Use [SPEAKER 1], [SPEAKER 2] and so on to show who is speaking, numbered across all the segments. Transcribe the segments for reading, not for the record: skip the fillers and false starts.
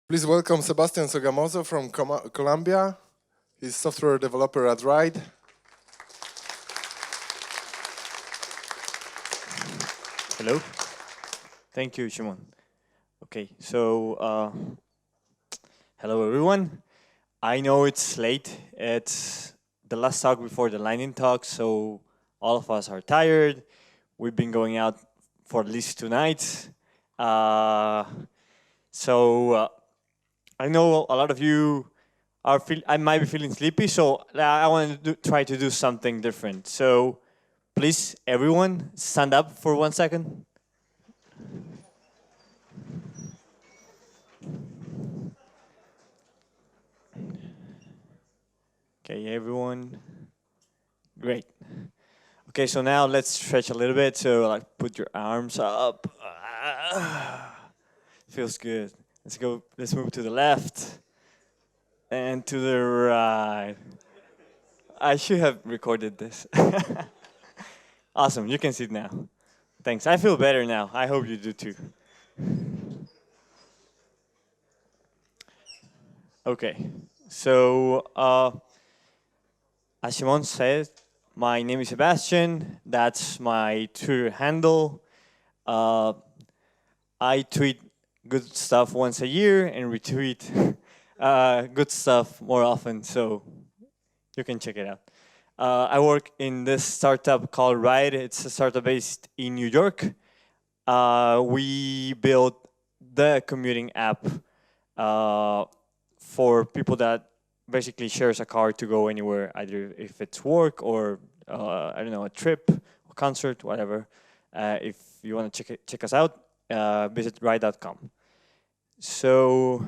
[SPEAKER 1] Please welcome Sebastian Sogamoso from Colombia. He's software developer at Ride.
[SPEAKER 2] Hello. Thank you, Shimon. Okay, so hello everyone. I know it's late. It's the last talk before the lightning talk, so all of us are tired. We've been going out for at least 2 nights. Uh, so I know a lot of you I might be feeling sleepy, so I want to try to do something different. So please, everyone, stand up for 1 second. Okay, everyone. Great. Okay, so now let's stretch a little bit. So like put your arms up. Feels good. Let's go. Let's move to the left and to the right. I should have recorded this. Awesome. You can sit now. Thanks. I feel better now. I hope you do too. Okay. So as Simon said, my name is Sebastian. That's my Twitter handle. Uh, I tweet good stuff once a year and retweet good stuff more often, so you can check it out. I work in this startup called Ride. It's a startup based in New York. We built the commuting app uh, for people that basically shares a car to go anywhere, either if it's work or I don't know, a trip, a concert, whatever. If you want to check us out, visit ride.com. So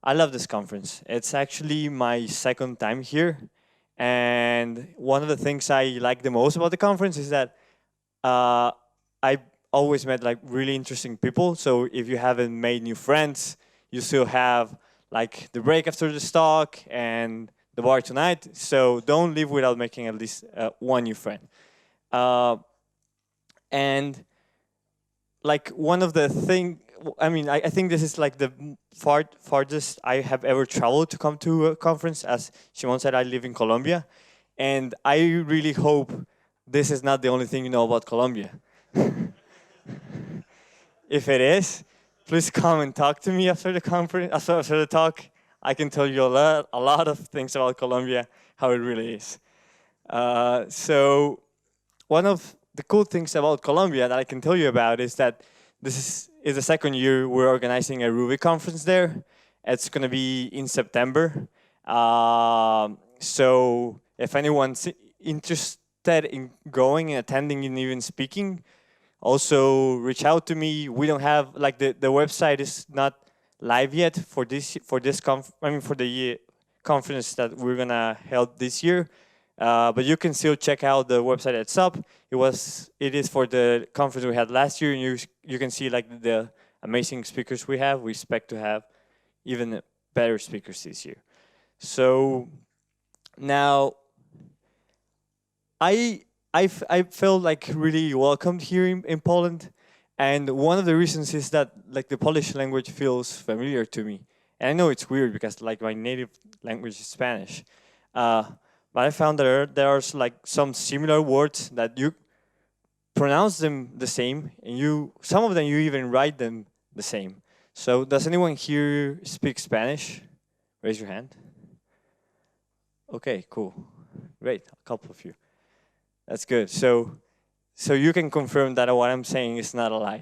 [SPEAKER 2] I love this conference. It's actually my second time here, and one of the things I like the most about the conference is that uh, I always met like really interesting people. So if you haven't made new friends, you still have like the break after the talk and the bar tonight. So don't leave without making at least one new friend. Uh, and like one of the thing, I mean, I think this is like the farthest I have ever traveled to come to a conference. As Shimon said, I live in Colombia, and I really hope this is not the only thing you know about Colombia. If it is, please come and talk to me after the conference, after the talk. I can tell you a lot of things about Colombia, how it really is. So one of the cool things about Colombia that I can tell you about is that this is the second year we're organizing a Ruby conference there. It's going to be in September. So if anyone's interested in going and attending and even speaking, also reach out to me. We don't have like the website is not live yet for for the conference that we're gonna hold this year. But you can still check out the website it's up. It is for the conference we had last year, and you can see like the amazing speakers we have. We expect to have even better speakers this year. So now I I felt like really welcomed here in Poland, and one of the reasons is that like the Polish language feels familiar to me. And I know it's weird because like my native language is Spanish, uh, but I found that there are like some similar words that you pronounce them the same, and you some of them you even write them the same. So does anyone here speak Spanish? Raise your hand. Okay, cool, great, a couple of you. That's good. So you can confirm that what I'm saying is not a lie.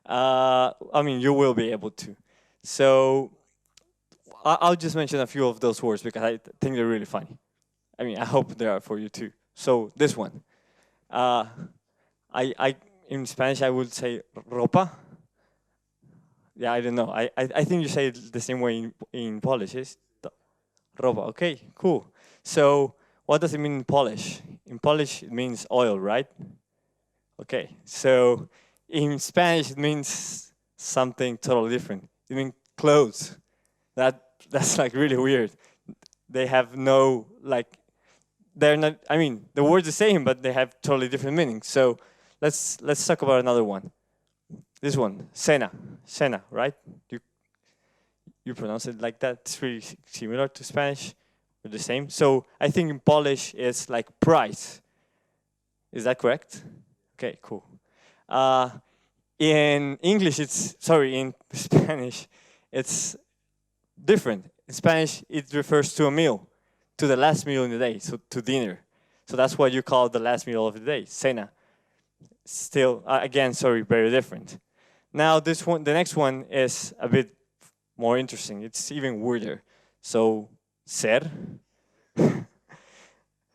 [SPEAKER 2] I mean, you will be able to. So I'll just mention a few of those words because I think they're really funny. I mean, I hope they are for you too. So this one, uh, I in Spanish I would say ropa. Yeah, I don't know. I think you say it the same way in Polish. Is ropa? Okay, cool. So what does it mean in Polish? In Polish, it means oil, right? Okay, so in Spanish it means something totally different. It means clothes. That's like really weird. They have no like they're not. I mean, the word's the same, but they have totally different meanings. So let's talk about another one. This one, cena, right? You, you pronounce it like that. It's really similar to Spanish, or the same. So I think in Polish it's like price. Is that correct? Okay, cool. Uh, in English, in Spanish, it's different. In Spanish, it refers to a meal, to the last meal in the day, so to dinner. So that's what you call the last meal of the day, cena. Still, again, sorry, very different. Now the next one is a bit more interesting. It's even weirder. So, ser.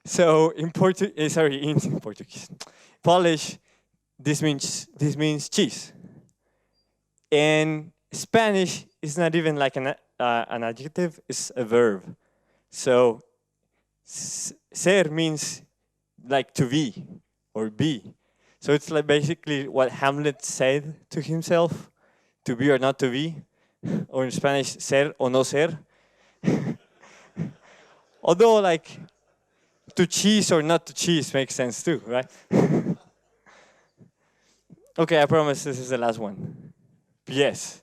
[SPEAKER 2] So in in Portuguese, Polish, this means cheese. In Spanish, it's not even like an adjective; it's a verb. So ser means like to be or be. So it's like basically what Hamlet said to himself: to be or not to be, or in Spanish, ser o no ser. Although like to cheese or not to cheese makes sense too, right? Okay, I promise this is the last one. Yes.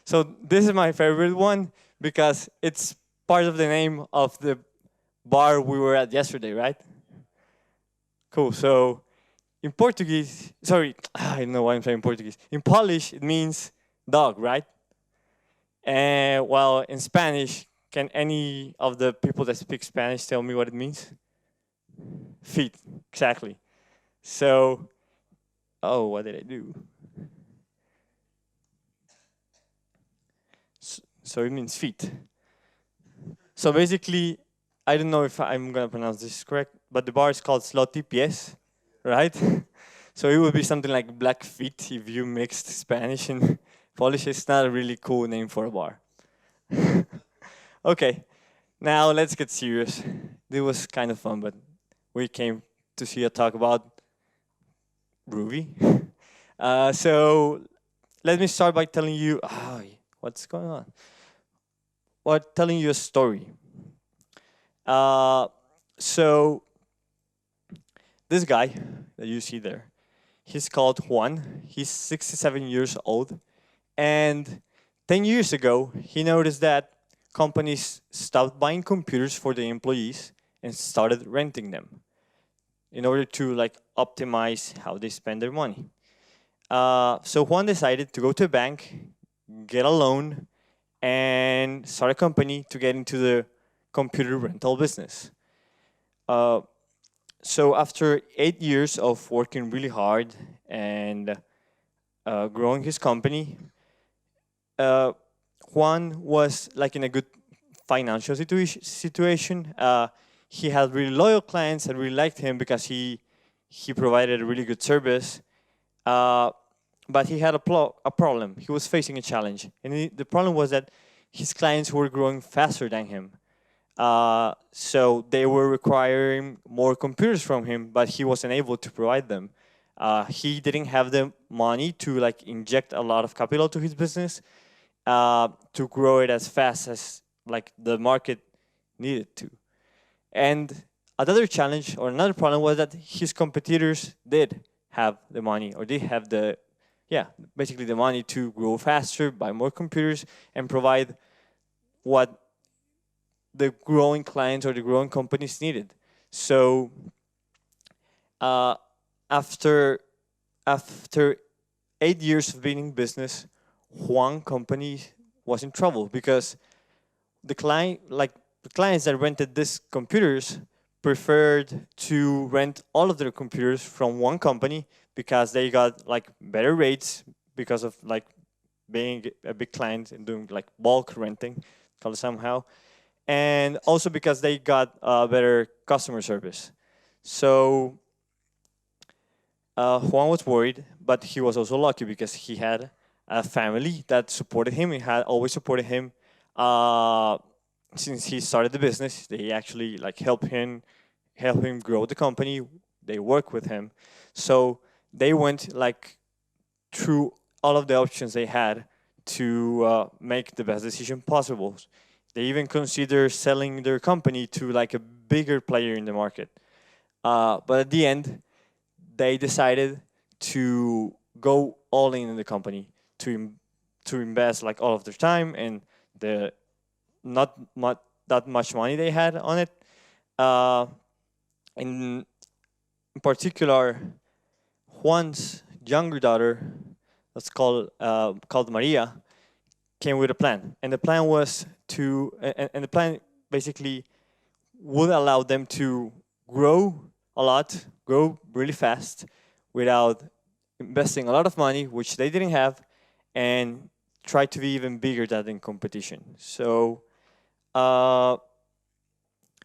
[SPEAKER 2] So this is my favorite one because it's part of the name of the bar we were at yesterday, right? Cool. So in Portuguese, sorry, I don't know why I'm saying Portuguese. In Polish, it means dog, right? And while in Spanish, can any of the people that speak Spanish tell me what it means? Feet, exactly. So, oh, what did I do? So it means feet. So basically, I don't know if I'm gonna pronounce this correct, but the bar is called Sloty Pies, right? So it would be something like Black Feet if you mixed Spanish and Polish. It's not a really cool name for a bar. Okay, now let's get serious. It was kind of fun, but we came to see a talk about Ruby. So let me start by telling you what's going on. Or telling you a story. So this guy that you see there, he's called Juan. He's 67 years old, and 10 years ago, he noticed that companies stopped buying computers for their employees and started renting them in order to like optimize how they spend their money. So Juan decided to go to a bank, get a loan, and start a company to get into the computer rental business. Uh, so after 8 years of working really hard and growing his company, uh, Juan was like in a good financial situation. He had really loyal clients that really liked him because he provided a really good service. Uh, but he had a problem. He was facing a challenge, and the problem was that his clients were growing faster than him. So they were requiring more computers from him, but he wasn't able to provide them. He didn't have the money to like inject a lot of capital to his business to grow it as fast as like the market needed to. And another challenge or another problem was that his competitors did have the money or did have basically the money to grow faster, buy more computers, and provide what the growing clients or the growing companies needed. So uh, after after 8 years of being in business, Huang company was in trouble because the clients that rented these computers preferred to rent all of their computers from one company because they got like better rates because of like being a big client and doing like bulk renting, call it somehow, and also because they got better customer service. So Juan was worried, but he was also lucky because he had a family that supported him. He had always supported him uh, since he started the business. They actually like help him grow the company. They work with him, so they went like through all of the options they had to make the best decision possible. They even consider selling their company to like a bigger player in the market. But at the end, they decided to go all in the company to to invest like all of their time and the not that much money they had on it. Uh, in particular, Juan's younger daughter, that's called Maria, came with a plan, and the plan was to, and the plan basically would allow them to grow a lot, grow really fast, without investing a lot of money, which they didn't have, and try to be even bigger than in competition. So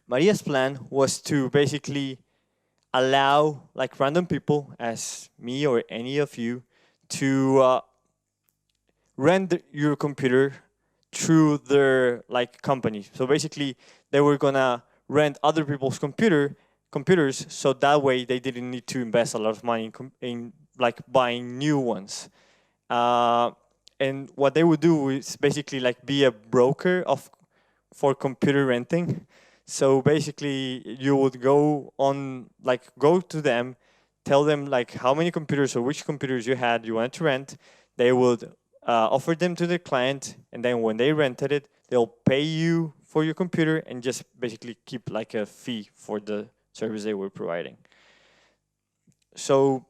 [SPEAKER 2] Maria's plan was to basically allow like random people as me or any of you to rent your computer through their like company. So basically they were gonna rent other people's computers, so that way they didn't need to invest a lot of money in like buying new ones. And what they would do is basically like be a broker for computer renting. So basically you would go to them, tell them like how many computers or which computers you wanted to rent. They would offer them to the client, and then when they rented it, they'll pay you for your computer and just basically keep like a fee for the service they were providing. So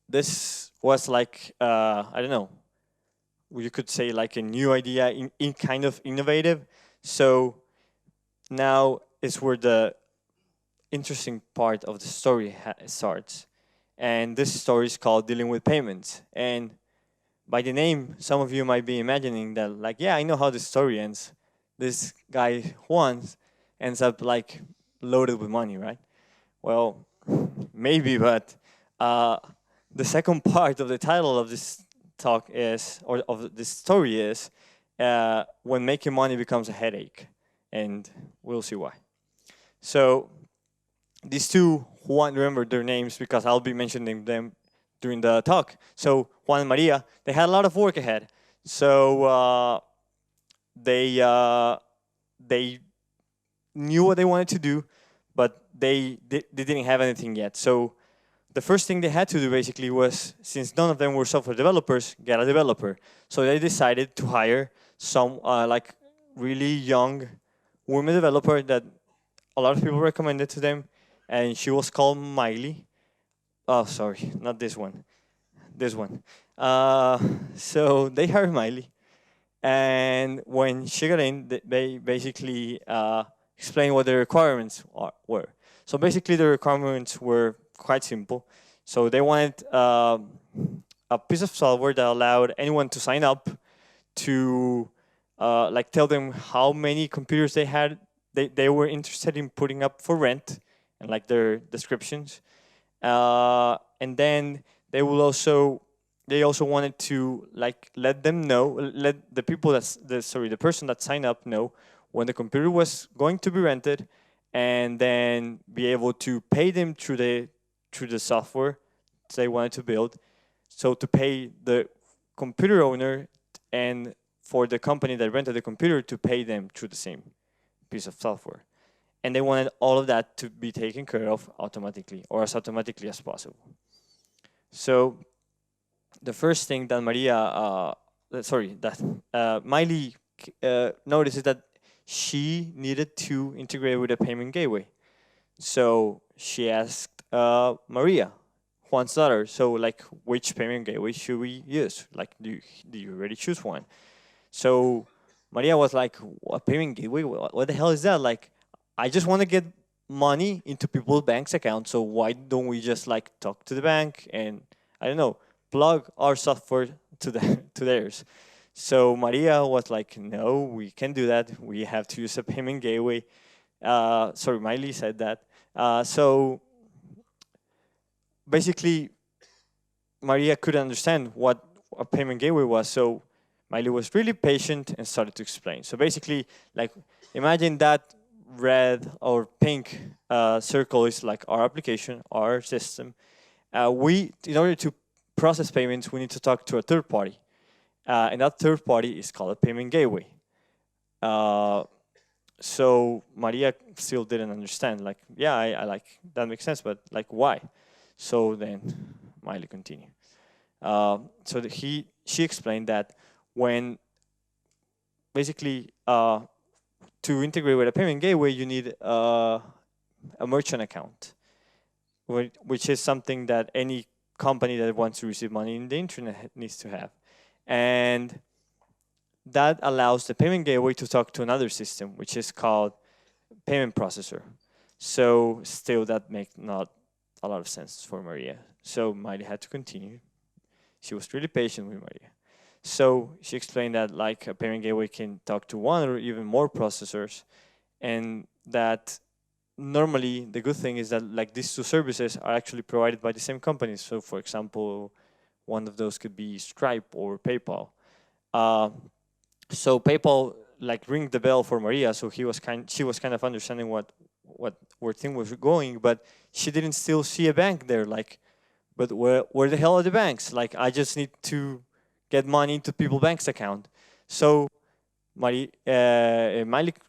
[SPEAKER 2] this was like I don't know, you could say like a new idea, in kind of innovative. So now is where the interesting part of the story starts, and this story is called Dealing with Payments. And by the name, some of you might be imagining that like, yeah, I know how the story ends. This guy Juan ends up like loaded with money, right? Well, maybe, but the second part of the title of this talk is, or of this story is, when making money becomes a headache, and we'll see why. So these two, Juan, remember their names because I'll be mentioning them during the talk. So Juan and Maria, they had a lot of work ahead. So they knew what they wanted to do, but they didn't have anything yet. So the first thing they had to do basically was, since none of them were software developers, get a developer. So they decided to hire some like really young woman developer that a lot of people recommended to them, and she was called Miley. Oh, sorry, not this one. This one. So they hired Miley, and when she got in, they basically explained what the requirements were. So basically, the requirements were quite simple. So they wanted a piece of software that allowed anyone to sign up to like tell them how many computers they had, they were interested in putting up for rent, and like their descriptions. And then they also wanted to like let the people the person that signed up know when the computer was going to be rented, and then be able to pay them through the software they wanted to build. So to pay the computer owner, and for the company that rented the computer to pay them through the same piece of software. And they wanted all of that to be taken care of automatically, or as automatically as possible. So the first thing that Miley noticed is that she needed to integrate with a payment gateway. So she asked Maria, Juan's daughter, so like, which payment gateway should we use? Like, do you already choose one? So Maria was like, what payment gateway? What the hell is that? Like, I just want to get money into people's bank's accounts, so why don't we just like talk to the bank and, I don't know, plug our software to theirs? So Maria was like, no, we can't do that. We have to use a payment gateway. Sorry, Miley said that. So basically, Maria couldn't understand what a payment gateway was. So Miley was really patient and started to explain. So basically, like, imagine that red or pink circle is like our application, our system. In order to process payments, we need to talk to a third party. And that third party is called a payment gateway. So Maria still didn't understand. Like, yeah, I like, that makes sense, but like, why? So then Miley continued. She explained that when basically to integrate with a payment gateway, you need a merchant account, which is something that any company that wants to receive money in the internet needs to have. And that allows the payment gateway to talk to another system, which is called payment processor. So still that makes not a lot of sense for Maria. So Maria had to continue. She was really patient with Maria. So she explained that like a payment gateway can talk to one or even more processors, and that normally the good thing is that like these two services are actually provided by the same companies. So for example, one of those could be Stripe or PayPal. Uh, so PayPal like ring the bell for Maria, so she was kind of understanding where things was going, but she didn't still see a bank there. Like, but where the hell are the banks? Like, I just need to get money into people's bank's account. So Miley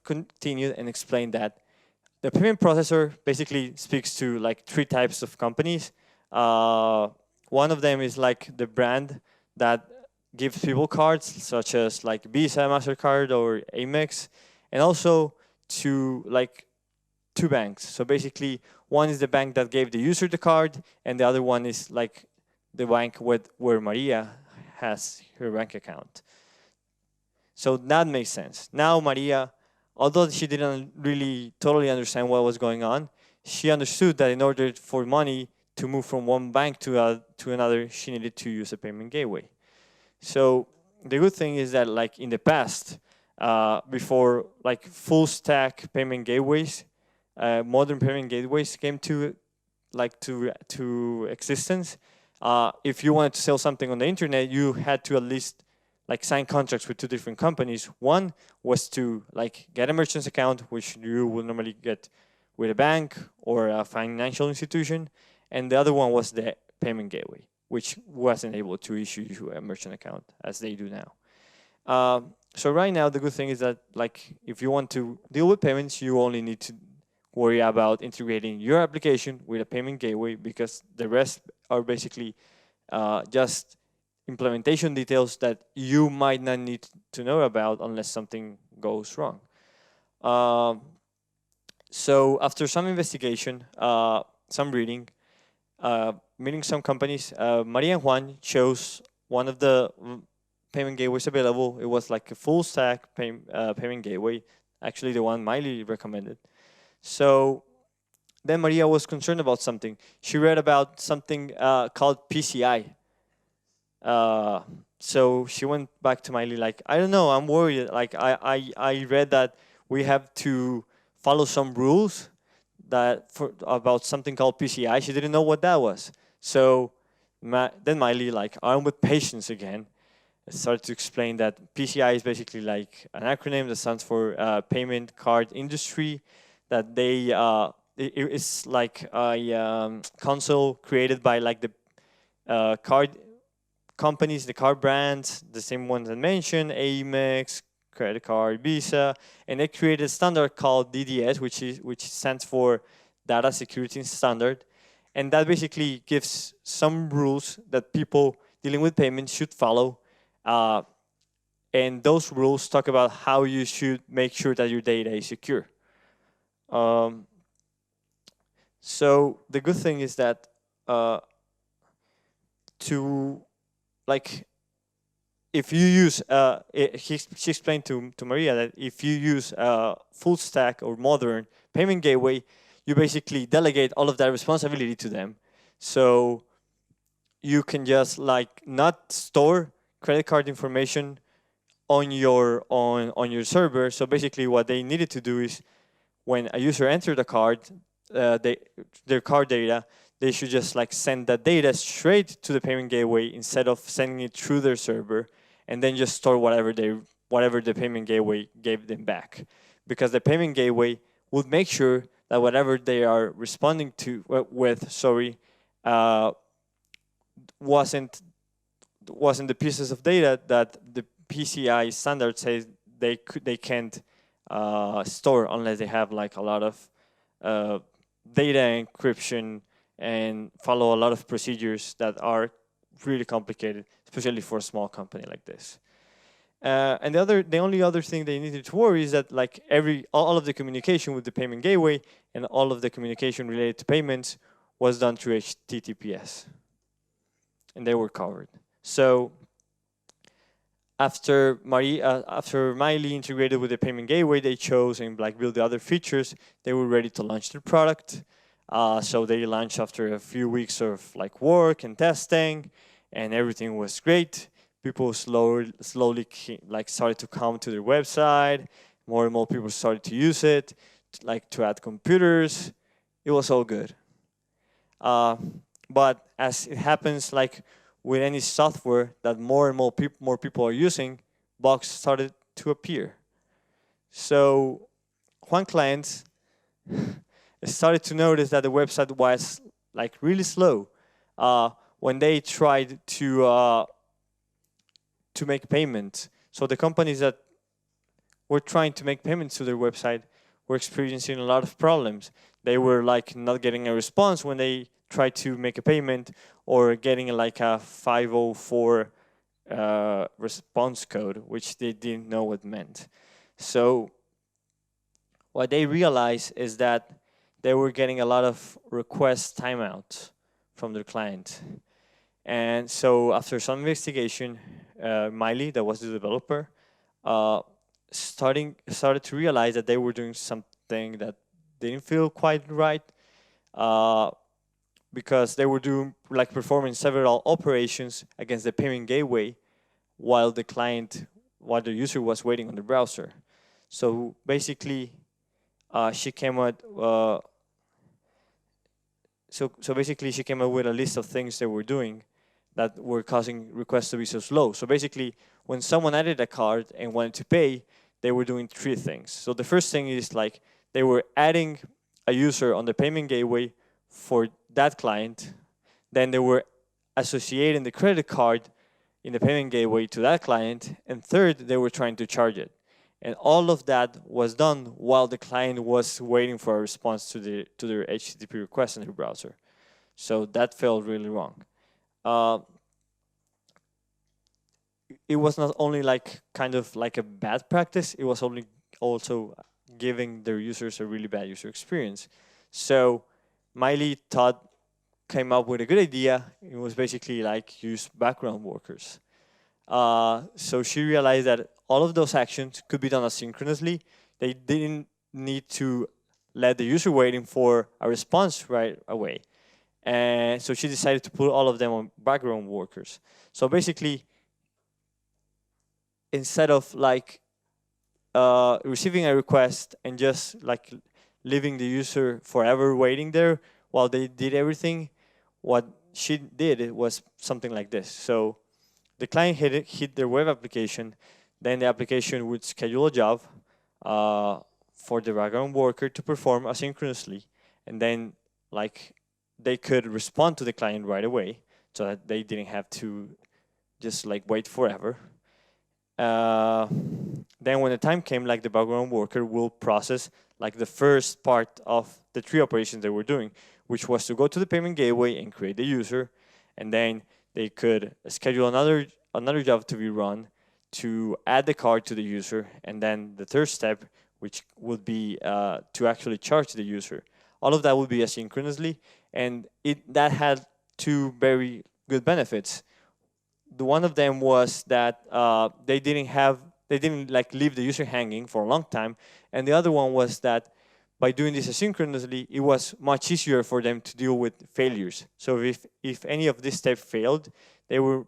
[SPEAKER 2] continued and explained that the payment processor basically speaks to like three types of companies. One of them is like the brand that gives people cards, such as like Visa, Mastercard, or Amex, and also to like two banks. So basically, one is the bank that gave the user the card, and the other one is like the bank where Maria has her bank account. So that makes sense. Now Maria, although she didn't really totally understand what was going on, she understood that in order for money to move from one bank to another, she needed to use a payment gateway. So the good thing is that like in the past, before like full stack payment gateways, modern payment gateways came to existence. If you wanted to sell something on the internet, you had to at least like sign contracts with two different companies. One was to like get a merchant's account, which you would normally get with a bank or a financial institution, and the other one was the payment gateway, which wasn't able to issue you a merchant account as they do now. So right now, the good thing is that like if you want to deal with payments, you only need to worry about integrating your application with a payment gateway, because the rest are basically just implementation details that you might not need to know about unless something goes wrong. So after some investigation, some reading, meeting some companies, Maria and Juan chose one of the payment gateways available. It was like a full stack payment gateway, actually the one Miley recommended. So then Maria was concerned about something. She read about something called PCI. So she went back to Miley like, I don't know, I'm worried. Like I read that we have to follow some rules about something called PCI. She didn't know what that was. So then Miley, like armed with patience again, started to explain that PCI is basically like an acronym that stands for Payment Card Industry. That it's like a console created by like the card companies, the card brands, the same ones I mentioned, Amex, credit card, Visa, and they created a standard called DDS, which stands for Data Security Standard, and that basically gives some rules that people dealing with payments should follow. And those rules talk about how you should make sure that your data is secure. So the good thing is that to like if you use she explained to Maria that if you use full stack or modern payment gateway, you basically delegate all of that responsibility to them. So you can just like not store credit card information on your server. So basically what they needed to do is when a user entered the card, their card data, they should just like send that data straight to the payment gateway instead of sending it through their server, and then just store whatever the payment gateway gave them back, because the payment gateway would make sure that whatever they are responding to wasn't the pieces of data that the PCI standard says they can't store unless they have like a lot of data encryption and follow a lot of procedures that are really complicated, especially for a small company like this. And the only other thing they needed to worry is that like all of the communication with the payment gateway and all of the communication related to payments was done through HTTPS, and they were covered. So after Miley integrated with the payment gateway they chose and like built the other features, they were ready to launch their product. So they launched after a few weeks of like work and testing, and everything was great. People slowly like started to come to their website. More and more people started to use it, like to add computers. It was all good. But as it happens, like with any software that more and more people are using, bugs started to appear. So one client started to notice that the website was like really slow when they tried to make payment. So the companies that were trying to make payments to their website were experiencing a lot of problems. They were like not getting a response when they tried to make a payment, or getting like a 504 response code, which they didn't know what meant. So what they realized is that they were getting a lot of request timeouts from their client. And so after some investigation, Miley, that was the developer, started to realize that they were doing something that didn't feel quite right, because they were performing several operations against the payment gateway while the user was waiting on the browser. So basically, she came out. So basically, she came up with a list of things they were doing that were causing requests to be so slow. So basically, when someone added a card and wanted to pay, they were doing three things. So the first thing is like they were adding a user on the payment gateway for that client. Then they were associating the credit card in the payment gateway to that client. And third, they were trying to charge it. And all of that was done while the client was waiting for a response to their HTTP request in their browser. So that felt really wrong. It was not only like kind of like a bad practice, it was also giving their users a really bad user experience. So Miley came up with a good idea. It was basically like use background workers. So she realized that all of those actions could be done asynchronously. They didn't need to let the user waiting for a response right away. And so she decided to put all of them on background workers. So basically, instead of like receiving a request and just like leaving the user forever waiting there while they did everything, what she did was something like this. So the client hit their web application, then the application would schedule a job for the background worker to perform asynchronously, and then like they could respond to the client right away, so that they didn't have to just like wait forever. Then when the time came, like the background worker will process like the first part of the three operations they were doing, which was to go to the payment gateway and create the user, and then they could schedule another job to be run to add the card to the user, and then the third step, which would be to actually charge the user. All of that would be asynchronously, and that had two very good benefits. The one of them was that they didn't like leave the user hanging for a long time, and the other one was that by doing this asynchronously, it was much easier for them to deal with failures. So if any of this step failed, they were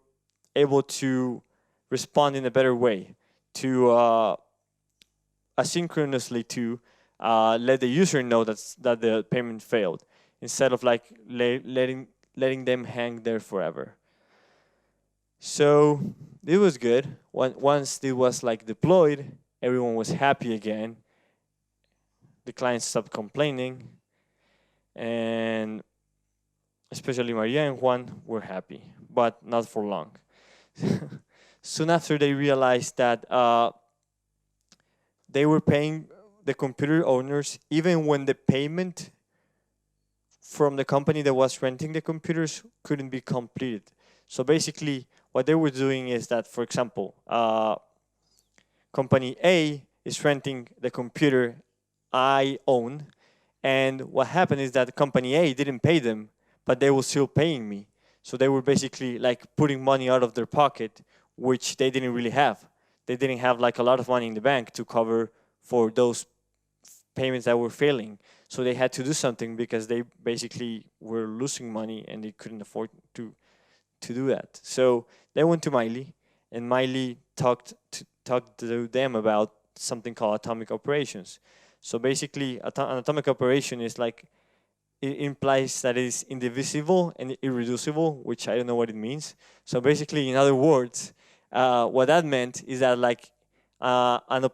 [SPEAKER 2] able to respond in a better way, to asynchronously to let the user know that the payment failed, instead of like letting them hang there forever. So it was good. Once it was like deployed, everyone was happy again. The clients stopped complaining, and especially Maria and Juan were happy, but not for long. Soon after, they realized that they were paying the computer owners even when the payment from the company that was renting the computers couldn't be completed. So basically, what they were doing is that, for example, company A is renting the computer I own, and what happened is that company A didn't pay them, but they were still paying me. So they were basically like putting money out of their pocket, which they didn't really have. They didn't have like a lot of money in the bank to cover for those payments that were failing. So they had to do something because they basically were losing money and they couldn't afford to do that. So they went to Miley, and Miley talked to them about something called atomic operations. So basically, an atomic operation is like, it implies that it is indivisible and irreducible, which I don't know what it means. So basically, in other words, what that meant is that like an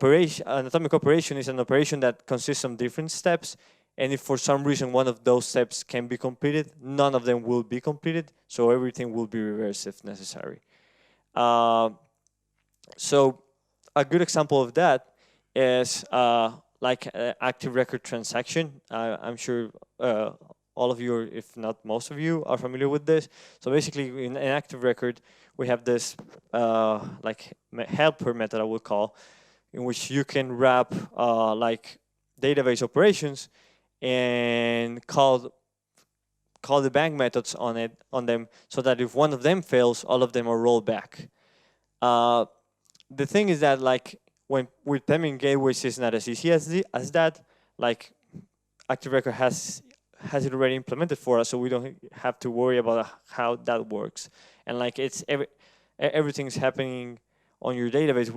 [SPEAKER 2] atomic operation is an operation that consists of different steps, and if for some reason one of those steps can be completed, none of them will be completed, so everything will be reversed if necessary. So a good example of that is like an active record transaction. I'm sure all of you, or if not most of you, are familiar with this. So basically, in an active record, we have this like helper method, I would call, in which you can wrap like database operations and call the bank methods on them, so that if one of them fails, all of them are rolled back. The thing is that like when with payment gateways, it's not as easy as that. Like Active Record has it already implemented for us, so we don't have to worry about how that works. And like it's everything's happening on your database,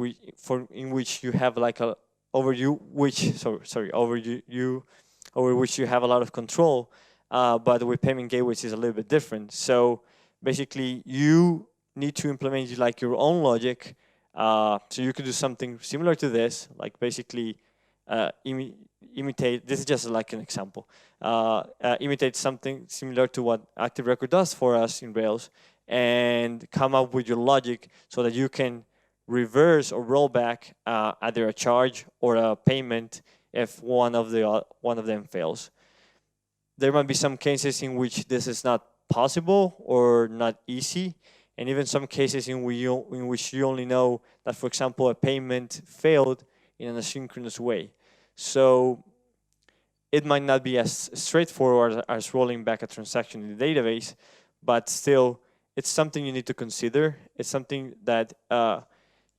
[SPEAKER 2] in which you have like a over you which sorry over you over which you have a lot of control. But with payment gateways is a little bit different. So basically, you need to implement like your own logic. So you could do something similar to this, like basically imitate. This is just like an example. Imitate something similar to what Active Record does for us in Rails, and come up with your logic so that you can reverse or roll back either a charge or a payment if one of them fails. There might be some cases in which this is not possible or not easy, and even some cases in which you only know that, for example, a payment failed in an asynchronous way. So it might not be as straightforward as rolling back a transaction in the database, but still, it's something you need to consider. It's something that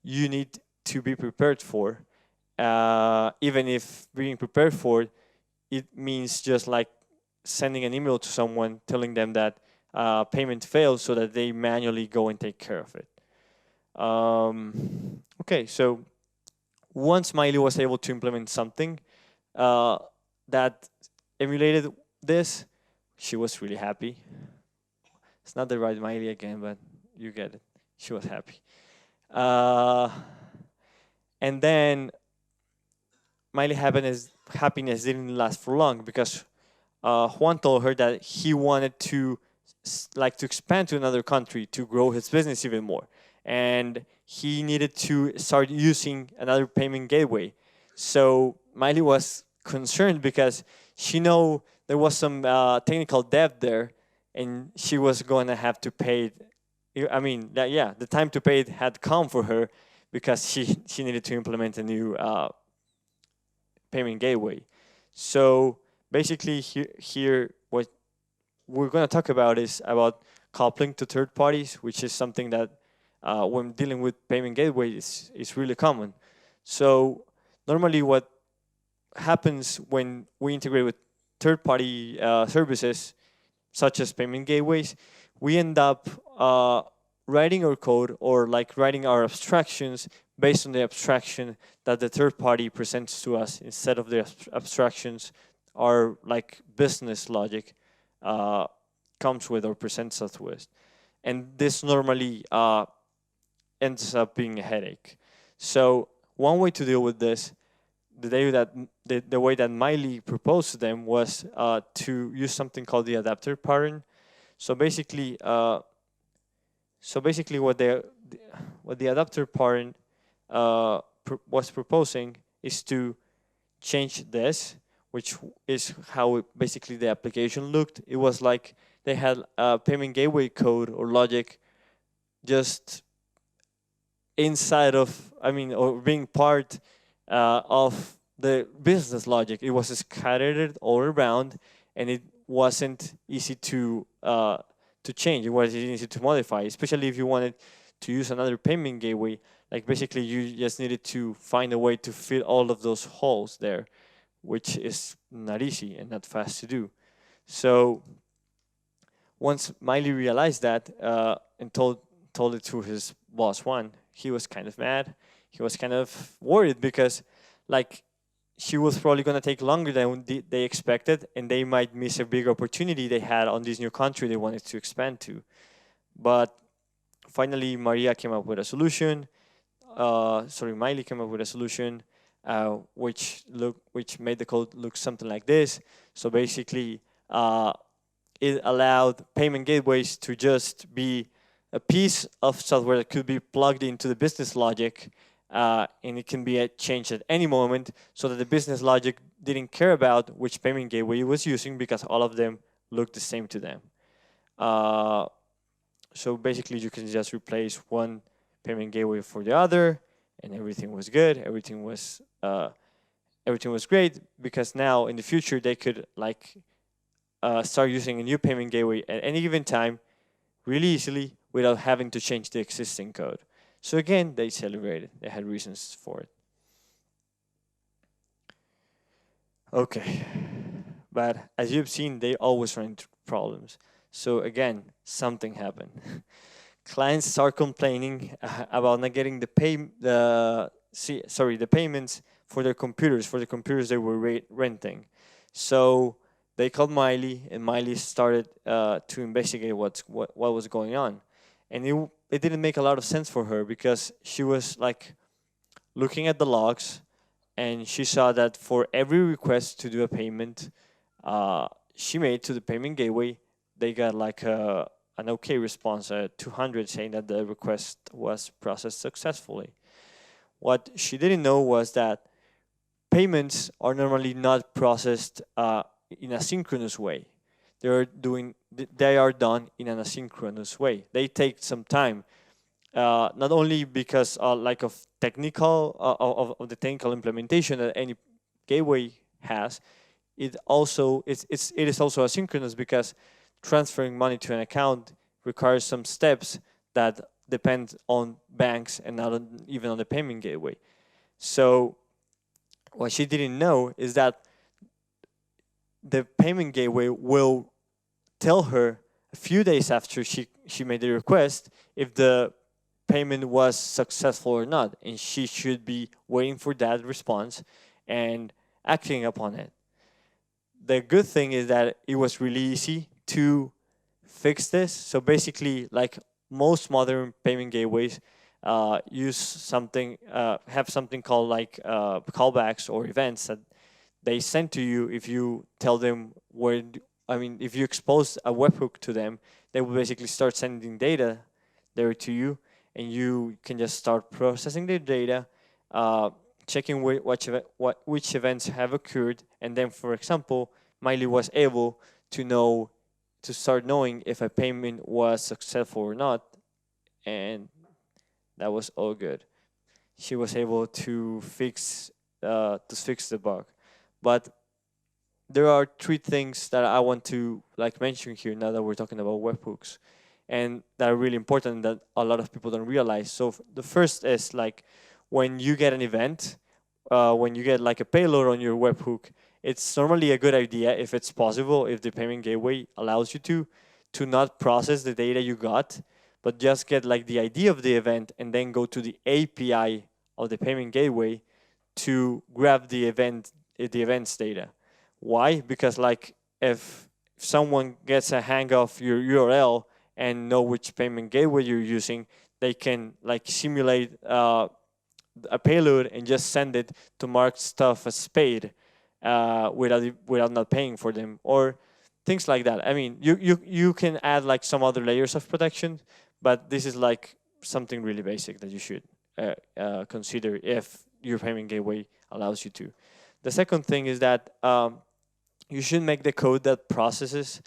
[SPEAKER 2] you need to be prepared for, even if being prepared for it means just like sending an email to someone telling them that payment failed, so that they manually go and take care of it. Okay, so once Miley was able to implement something that emulated this, she was really happy. It's not the right Miley again, but you get it. She was happy. And then Miley happiness didn't last for long, because Juan told her that he wanted to expand to another country to grow his business even more, and he needed to start using another payment gateway. So Miley was concerned because she know there was some technical debt there, and she was going to have to pay it. I mean, the time to pay it had come for her, because she needed to implement a new payment gateway. So basically, here what we're going to talk about is about coupling to third parties, which is something that when dealing with payment gateways is really common. So normally what happens when we integrate with third-party services, such as payment gateways, we end up writing our code, or like writing our abstractions based on the abstraction that the third party presents to us, instead of the abstractions our like business logic comes with or presents us with. And this normally ends up being a headache. So one way to deal with this, the way that Miley proposed to them, was to use something called the adapter pattern. So basically, what the adapter pattern was proposing is to change this, which is how basically the application looked. It was like they had a payment gateway code or logic just inside of, I mean, or being part of the business logic. It was scattered all around, and it wasn't easy to change. It was easy to modify, especially if you wanted to use another payment gateway. Like basically, you just needed to find a way to fill all of those holes there, which is not easy and not fast to do. So once Miley realized that and told it to his boss Juan, he was kind of mad. He was kind of worried because, like, she was probably going to take longer than they expected, and they might miss a big opportunity they had on this new country they wanted to expand to. But finally, Maria came up with a solution. Miley came up with a solution, which made the code look something like this. So basically, it allowed payment gateways to just be a piece of software that could be plugged into the business logic, and it can be changed at any moment, so that the business logic didn't care about which payment gateway it was using because all of them looked the same to them. So basically, you can just replace one payment gateway for the other, and everything was good. Everything was great, because now in the future they could start using a new payment gateway at any given time really easily without having to change the existing code. So again, they celebrated. They had reasons for it. Okay. But as you've seen, they always run into problems. So again, something happened. Clients start complaining about not getting the payments for the computers they were renting. So they called Miley, and Miley started to investigate what was going on, and it didn't make a lot of sense for her, because she was like looking at the logs, and she saw that for every request to do a payment she made to the payment gateway, they got like an okay response, 200, saying that the request was processed successfully. What she didn't know was that payments are normally not processed in a synchronous way. They are done in an asynchronous way. They take some time, not only because of technical of the technical implementation that any gateway has. It is also asynchronous because transferring money to an account requires some steps that depend on banks and not even on the payment gateway. So what she didn't know is that the payment gateway will tell her a few days after she made the request if the payment was successful or not, and she should be waiting for that response and acting upon it. The good thing is that it was really easy to fix this. So basically, like most modern payment gateways, have something called callbacks or events that they send to you if you tell them if you expose a webhook to them, they will basically start sending data there to you, and you can just start processing the data, checking which events have occurred, and then, for example, Miley was able to start knowing if a payment was successful or not, and that was all good. She was able to fix the bug, but there are three things that I want to mention here now that we're talking about webhooks, and that are really important that a lot of people don't realize. So the first is when you get an event, when you get a payload on your webhook, it's normally a good idea, if it's possible, if the payment gateway allows you to not process the data you got, but just get the idea of the event and then go to the API of the payment gateway to grab the event's data. Why? Because if someone gets a hang of your URL and know which payment gateway you're using, they can simulate a payload and just send it to mark stuff as paid without not paying for them, or things like that. I mean, you can add some other layers of protection, but this is something really basic that you should consider if your payment gateway allows you to. The second thing is that you should make the code that processes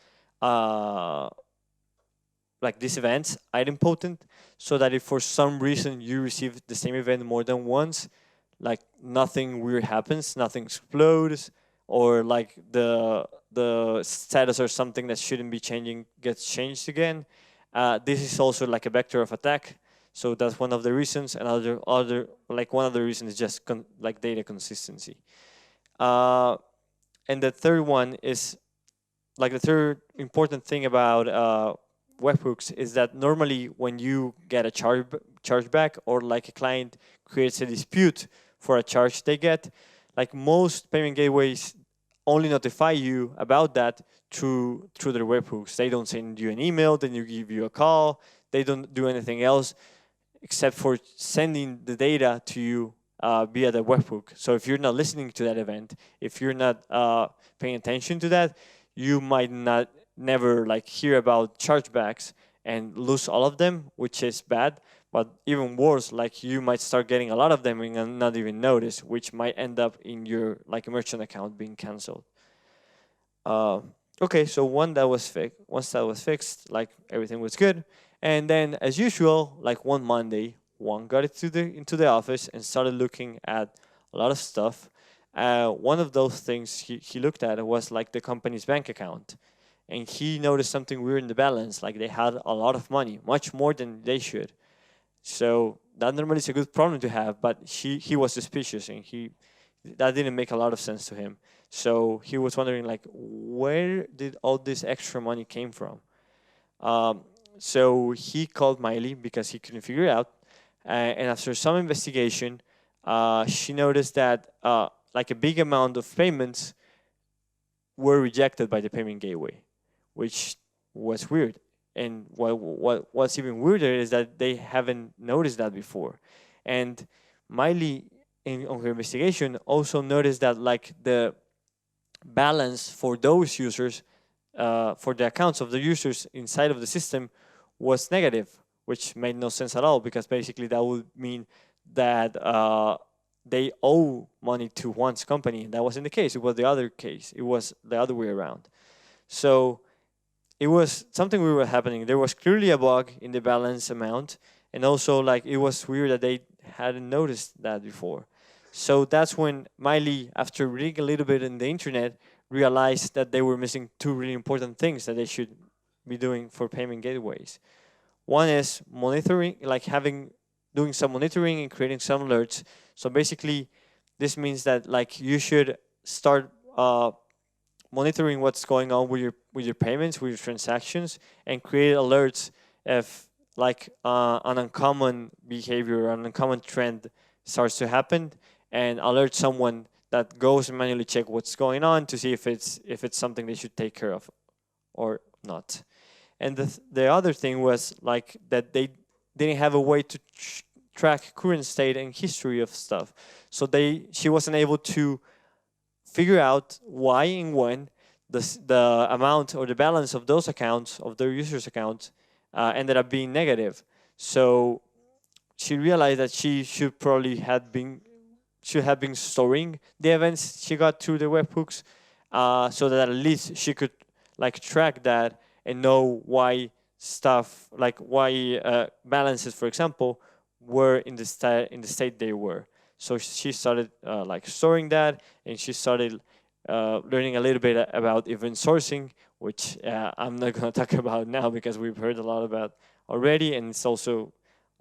[SPEAKER 2] like these events idempotent, so that if for some reason you receive the same event more than once, like nothing weird happens, nothing explodes, or like the status or something that shouldn't be changing gets changed again. This is also like a vector of attack. So that's one of the reasons. Another like one of the reasons is just like data consistency. Uh, and the third one is like the third important thing about webhooks is that normally when you get a chargeback, or like a client creates a dispute for a charge they get, like most payment gateways only notify you about that through their webhooks. They don't send you an email, then you give you a call. They don't do anything else except for sending the data to you via the webhook. So if you're not listening to that event, if you're not paying attention to that, you might not never like hear about chargebacks and lose all of them, which is bad. But even worse, like you might start getting a lot of them and not even notice, which might end up in your like merchant account being canceled. Uh, okay, so once that was fixed, like everything was good. And then, as usual, like one Monday, Juan got into the office and started looking at a lot of stuff. One of those things he looked at was like the company's bank account, and he noticed something weird in the balance. Like they had a lot of money, much more than they should. So that normally is a good problem to have, but he was suspicious, and that didn't make a lot of sense to him. So he was wondering, like, where did all this extra money came from? Um, so he called Miley because he couldn't figure it out. And after some investigation, she noticed that like a big amount of payments were rejected by the payment gateway, which was weird. And what's even weirder is that they haven't noticed that before. And Miley, on her investigation, also noticed that like the balance for those users, for the accounts of the users inside of the system, was negative, which made no sense at all, because basically that would mean that they owe money to one's company, and that wasn't the case. It was the other case. It was the other way around. So it was something weird was happening. There was clearly a bug in the balance amount, and also like it was weird that they hadn't noticed that before. So that's when Miley, after reading a little bit in the internet, realized that they were missing two really important things that they should be doing for payment gateways. One is monitoring, like doing some monitoring and creating some alerts. So basically, this means that like you should start monitoring what's going on with your payments, with your transactions, and create alerts if like an uncommon behavior, an uncommon trend starts to happen, and alert someone that goes and manually check what's going on to see if it's something they should take care of or not. And the other thing was like that they didn't have a way to track current state and history of stuff. So she wasn't able to figure out why and when the amount or the balance of those accounts, of their users' accounts, ended up being negative. So she realized that she should have been storing the events she got through the webhooks, so that at least she could like track that and know why stuff like why balances, for example, were in the state they were. So she started like storing that, and she started learning a little bit about event sourcing, which I'm not going to talk about now because we've heard a lot about already, and it's also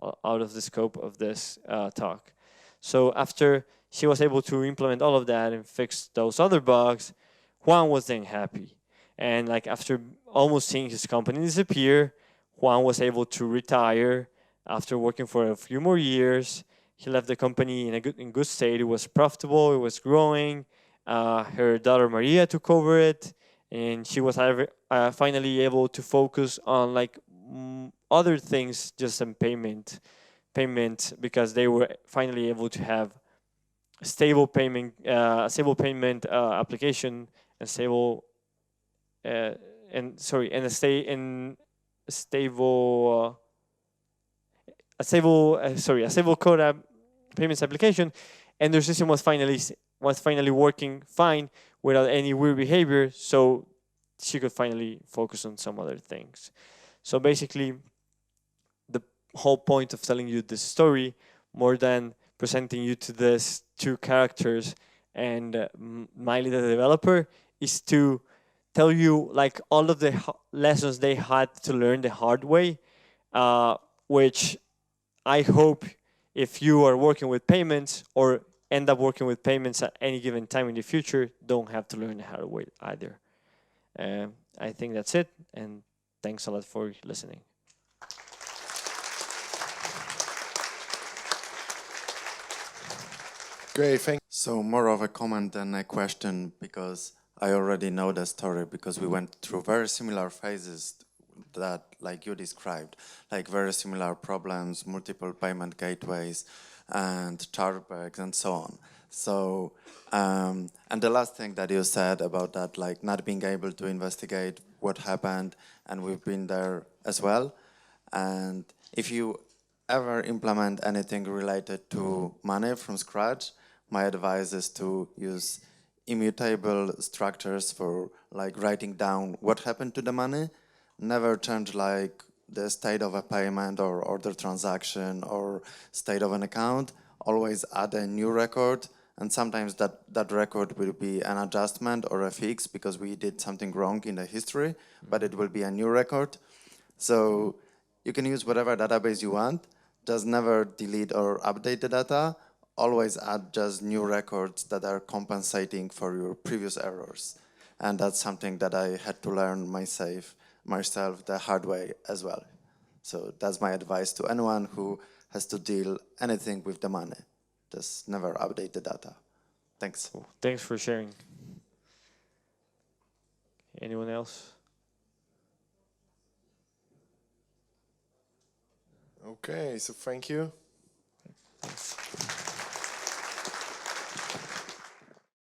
[SPEAKER 2] out of the scope of this talk. So after she was able to implement all of that and fix those other bugs, Juan was then happy. And like after almost seeing his company disappear, Juan was able to retire after working for a few more years. He left the company in good state. It was profitable. It was growing. Her daughter Maria took over it, and she was finally able to focus on like other things, just some payment, because they were finally able to have a stable payment application, and stable and sorry, and a stable a stable code payments application, and their system was finally working fine without any weird behavior. So she could finally focus on some other things. So basically, the whole point of telling you this story, more than presenting you to these two characters and Miley the developer, is to tell you like all of the lessons they had to learn the hard way, which I hope if you are working with payments or end up working with payments at any given time in the future, don't have to learn the hard way either. I think that's it, and thanks a lot for listening.
[SPEAKER 1] Great, thank
[SPEAKER 3] So more of a comment than a question, because I already know the story, because we went through very similar phases that like you described, like very similar problems, multiple payment gateways and chargebacks and so on. So, and the last thing that you said about that, like not being able to investigate what happened, and we've been there as well. And if you ever implement anything related to money from scratch, my advice is to use immutable structures for like writing down what happened to the money. Never change like the state of a payment or order transaction or state of an account. Always add a new record, and sometimes that record will be an adjustment or a fix because we did something wrong in the history, but it will be a new record. So you can use whatever database you want, just never delete or update the data. Always add just new records that are compensating for your previous errors. And that's something that I had to learn myself the hard way as well. So that's my advice to anyone who has to deal anything with the money. Just never update the data. Thanks.
[SPEAKER 2] Thanks for sharing. Anyone else?
[SPEAKER 1] Okay, so thank you.